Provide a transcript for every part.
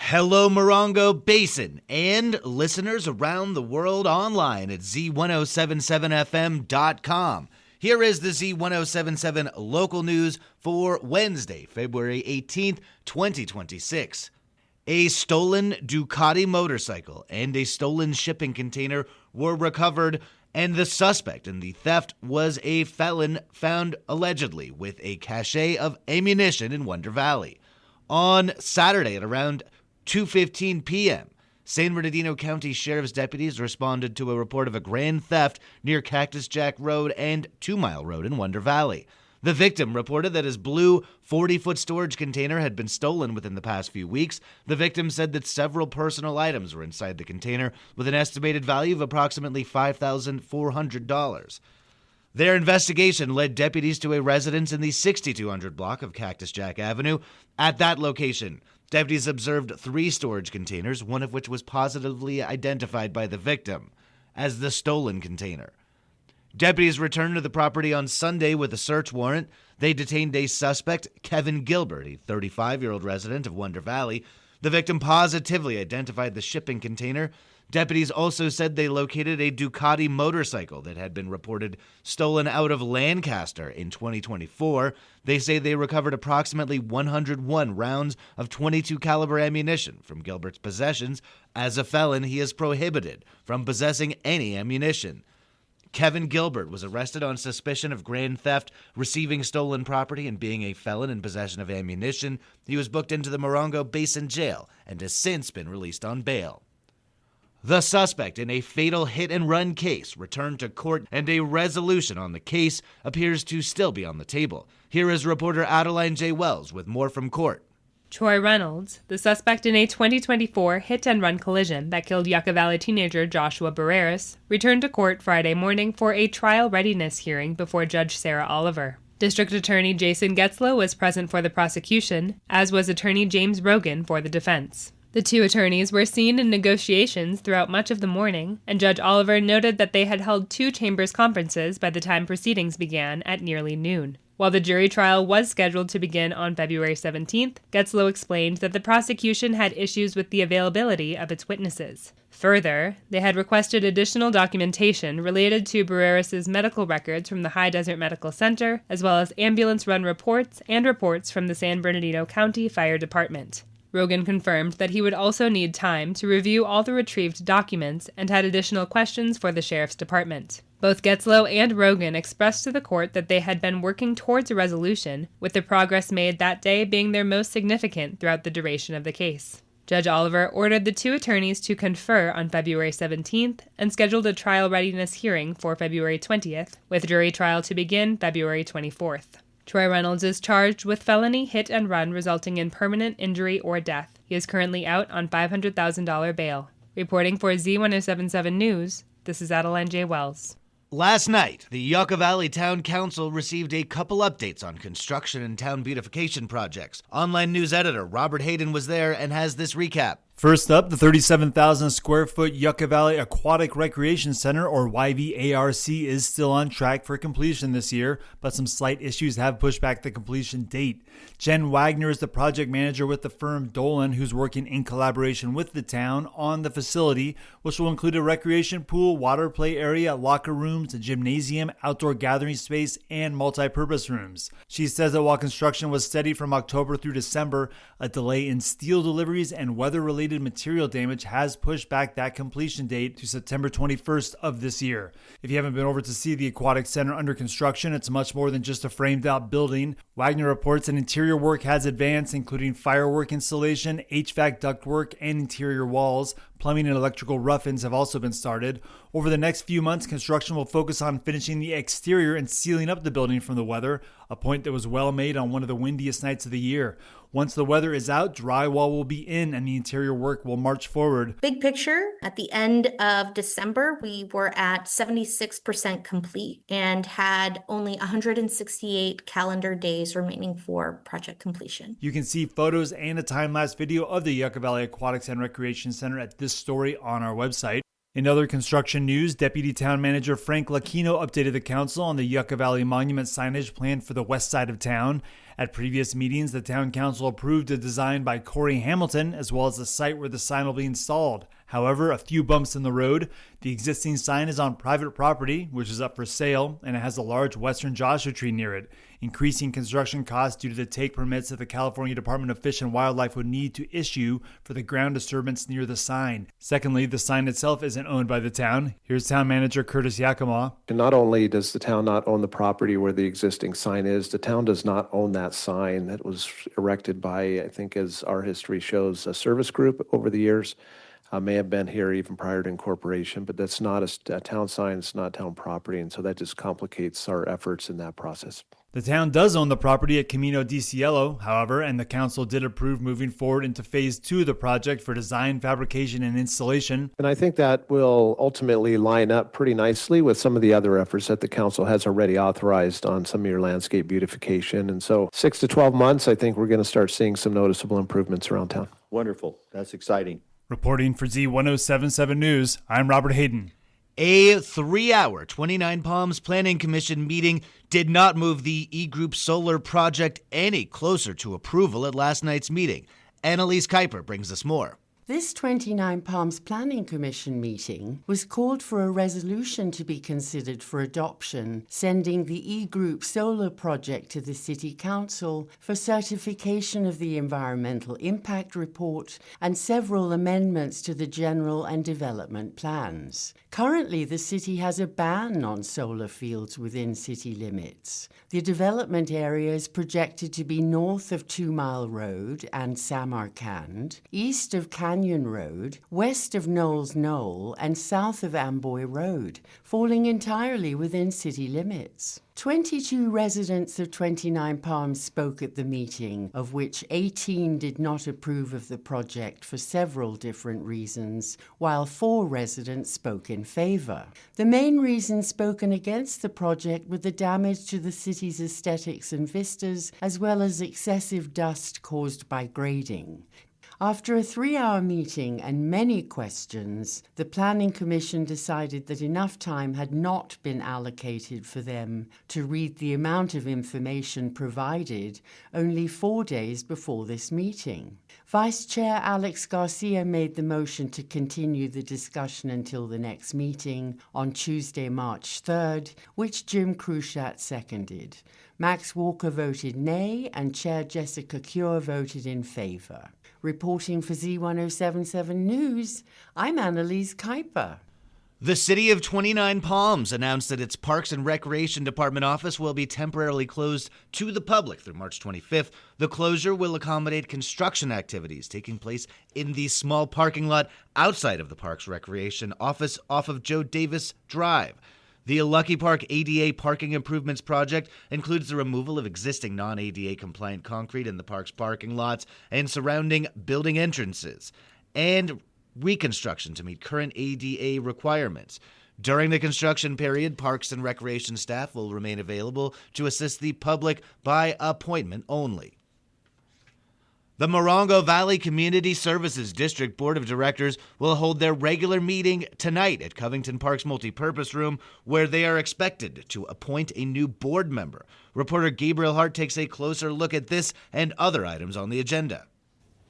Hello, Morongo Basin, and listeners around the world online at Z107.7 FM.com. Here is the Z107.7 Local News for Wednesday, February 18th, 2026. A stolen Ducati motorcycle and a stolen shipping container were recovered, and the suspect in the theft was a felon found allegedly with a cache of ammunition in Wonder Valley. On Saturday at around 2:15 p.m., San Bernardino County Sheriff's deputies responded to a report of a grand theft near Cactus Jack Road and 2 Mile Road in Wonder Valley. The victim reported that his blue 40-foot storage container had been stolen within the past few weeks. The victim said that several personal items were inside the container with an estimated value of approximately $5,400. Their investigation led deputies to a residence in the 6200 block of Cactus Jack Avenue. At that location, deputies observed 3 storage containers, one of which was positively identified by the victim as the stolen container. Deputies returned to the property on Sunday with a search warrant. They detained a suspect, Kevin Gilbert, a 35-year-old resident of Wonder Valley. The victim positively identified the shipping container. Deputies also said they located a Ducati motorcycle that had been reported stolen out of Lancaster in 2024. They say they recovered approximately 101 rounds of .22 caliber ammunition from Gilbert's possessions. As a felon, he is prohibited from possessing any ammunition. Kevin Gilbert was arrested on suspicion of grand theft, receiving stolen property, and being a felon in possession of ammunition. He was booked into the Morongo Basin Jail and has since been released on bail. The suspect in a fatal hit-and-run case returned to court, and a resolution on the case appears to still be on the table. Here is reporter Adeline J. Wells with more from court. Troy Reynolds, the suspect in a 2024 hit-and-run collision that killed Yucca Valley teenager Joshua Barreras, returned to court Friday morning for a trial readiness hearing before Judge Sarah Oliver. District Attorney Jason Getzlow was present for the prosecution, as was Attorney James Rogan for the defense. The 2 attorneys were seen in negotiations throughout much of the morning, and Judge Oliver noted that they had held 2 chambers conferences by the time proceedings began at nearly noon. While the jury trial was scheduled to begin on February 17th, Getzlow explained that the prosecution had issues with the availability of its witnesses. Further, they had requested additional documentation related to Barreras' medical records from the High Desert Medical Center, as well as ambulance run reports and reports from the San Bernardino County Fire Department. Rogan confirmed that he would also need time to review all the retrieved documents and had additional questions for the Sheriff's Department. Both Getzlow and Rogan expressed to the court that they had been working towards a resolution, with the progress made that day being their most significant throughout the duration of the case. Judge Oliver ordered the 2 attorneys to confer on February 17th and scheduled a trial readiness hearing for February 20th, with jury trial to begin February 24th. Troy Reynolds is charged with felony hit and run resulting in permanent injury or death. He is currently out on $500,000 bail. Reporting for Z107.7 News, this is Adeline J. Wells. Last night, the Yucca Valley Town Council received a couple updates on construction and town beautification projects. Online news editor Robert Hayden was there and has this recap. First up, the 37,000 square foot Yucca Valley Aquatic Recreation Center, or YVARC, is still on track for completion this year, but some slight issues have pushed back the completion date. Jen Wagner is the project manager with the firm Dolan, who's working in collaboration with the town on the facility, which will include a recreation pool, water play area, locker rooms, a gymnasium, outdoor gathering space, and multi-purpose rooms. She says that while construction was steady from October through December, a delay in steel deliveries and weather-related material damage has pushed back that completion date to September 21st of this year. If you haven't been over to see the Aquatic Center under construction, it's much more than just a framed out building. Wagner reports that interior work has advanced, including firework installation, HVAC ductwork, and interior walls. Plumbing and electrical rough-ins have also been started. Over the next few months, construction will focus on finishing the exterior and sealing up the building from the weather, a point that was well made on one of the windiest nights of the year. Once the weather is out, drywall will be in and the interior work will march forward. Big picture, at the end of December, we were at 76% complete and had only 168 calendar days remaining for project completion. You can see photos and a time-lapse video of the Yucca Valley Aquatics and Recreation Center at this story on our website. In other construction news, Deputy Town Manager Frank Lacchino updated the council on the Yucca Valley Monument signage planned for the west side of town. At previous meetings, the town council approved a design by Corey Hamilton, as well as the site where the sign will be installed. However, a few bumps in the road. The existing sign is on private property, which is up for sale, and it has a large western Joshua tree near it, increasing construction costs due to the take permits that the California Department of Fish and Wildlife would need to issue for the ground disturbance near the sign. Secondly, the sign itself isn't owned by the town. Here's town manager Curtis Yakima. And not only does the town not own the property where the existing sign is, the town does not own that sign that was erected by, I think as our history shows, a service group over the years. May have been here even prior to incorporation, but that's not a town sign, it's not town property, and so that just complicates our efforts in that process. The town does own the property at Camino di Cielo, however, and the council did approve moving forward into phase 2 of the project for design, fabrication, and installation. And I think that will ultimately line up pretty nicely with some of the other efforts that the council has already authorized on some of your landscape beautification. And so 6 to 12 months, I think we're going to start seeing some noticeable improvements around town. Wonderful. That's exciting. Reporting for Z107.7 News, I'm Robert Hayden. A 3-hour 29 Palms Planning Commission meeting did not move the E-Group solar project any closer to approval at last night's meeting. Annalise Kuiper brings us more. This 29 Palms Planning Commission meeting was called for a resolution to be considered for adoption, sending the E-Group solar project to the City Council for certification of the environmental impact report and several amendments to the general and development plans. Currently, the city has a ban on solar fields within city limits. The development area is projected to be north of 2 Mile Road and Samarkand, east of Canyon Road, west of Knowles Knoll, and south of Amboy Road, falling entirely within city limits. 22 residents of 29 Palms spoke at the meeting, of which 18 did not approve of the project for several different reasons, while 4 residents spoke in favor. The main reasons spoken against the project were the damage to the city's aesthetics and vistas, as well as excessive dust caused by grading. After a 3-hour meeting and many questions, the Planning Commission decided that enough time had not been allocated for them to read the amount of information provided only 4 days before this meeting. Vice Chair Alex Garcia made the motion to continue the discussion until the next meeting on Tuesday, March 3rd, which Jim Cruchat seconded. Max Walker voted nay, and Chair Jessica Cure voted in favor. Reporting for Z107.7 News, I'm Annalise Kuiper. The City of 29 Palms announced that its Parks and Recreation Department office will be temporarily closed to the public through March 25th. The closure will accommodate construction activities taking place in the small parking lot outside of the Parks Recreation office off of Joe Davis Drive. The Lucky Park ADA Parking Improvements Project includes the removal of existing non-ADA compliant concrete in the park's parking lots and surrounding building entrances, and reconstruction to meet current ADA requirements. During the construction period, Parks and Recreation staff will remain available to assist the public by appointment only. The Morongo Valley Community Services District Board of Directors will hold their regular meeting tonight at Covington Park's multipurpose room, where they are expected to appoint a new board member. Reporter Gabriel Hart takes a closer look at this and other items on the agenda.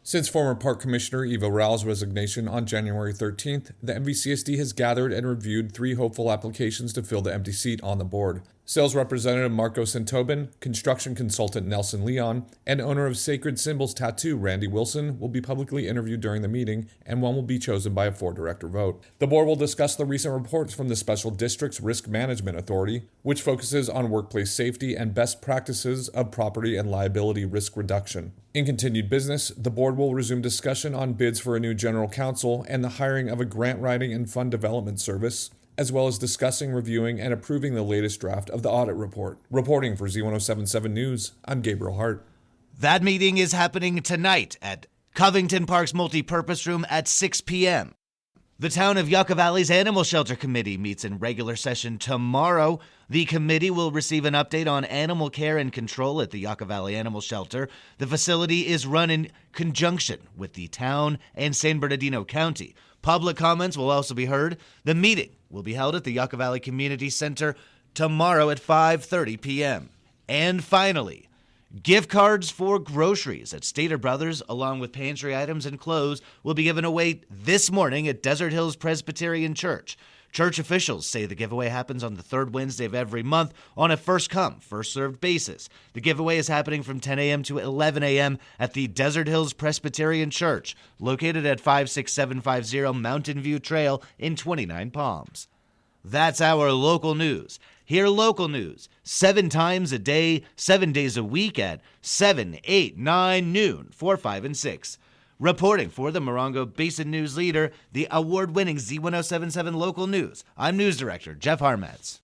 Since former Park Commissioner Eva Rao's resignation on January 13th, the MVCSD has gathered and reviewed 3 hopeful applications to fill the empty seat on the board. Sales Representative Marco Santobin, construction consultant Nelson Leon, and owner of Sacred Symbols Tattoo Randy Wilson will be publicly interviewed during the meeting, and one will be chosen by a 4-director vote. The board will discuss the recent reports from the Special District's Risk Management Authority, which focuses on workplace safety and best practices of property and liability risk reduction. In continued business, the board will resume discussion on bids for a new general counsel and the hiring of a grant writing and fund development service, as well as discussing, reviewing, and approving the latest draft of the audit report. Reporting for Z107.7 News, I'm Gabriel Hart. That meeting is happening tonight at Covington Park's multipurpose room at 6 p.m. The Town of Yucca Valley's Animal Shelter Committee meets in regular session tomorrow. The committee will receive an update on animal care and control at the Yucca Valley Animal Shelter. The facility is run in conjunction with the town and San Bernardino County. Public comments will also be heard. The meeting will be held at the Yucca Valley Community Center tomorrow at 5:30 p.m. And finally, Gift cards for groceries at Stater Brothers, along with pantry items and clothes, will be given away this morning at Desert Hills Presbyterian Church. Church officials say the giveaway happens on the third Wednesday of every month on a first-come, first-served basis. The giveaway is happening from 10 a.m. to 11 a.m. at the Desert Hills Presbyterian Church, located at 56750 Mountain View Trail in 29 Palms. That's our local news. Hear local news 7 times a day, 7 days a week at 7, 8, 9, noon, 4, 5, and 6. Reporting for the Morongo Basin News Leader, the award-winning Z107.7 Local News, I'm News Director Jeff Harmetz.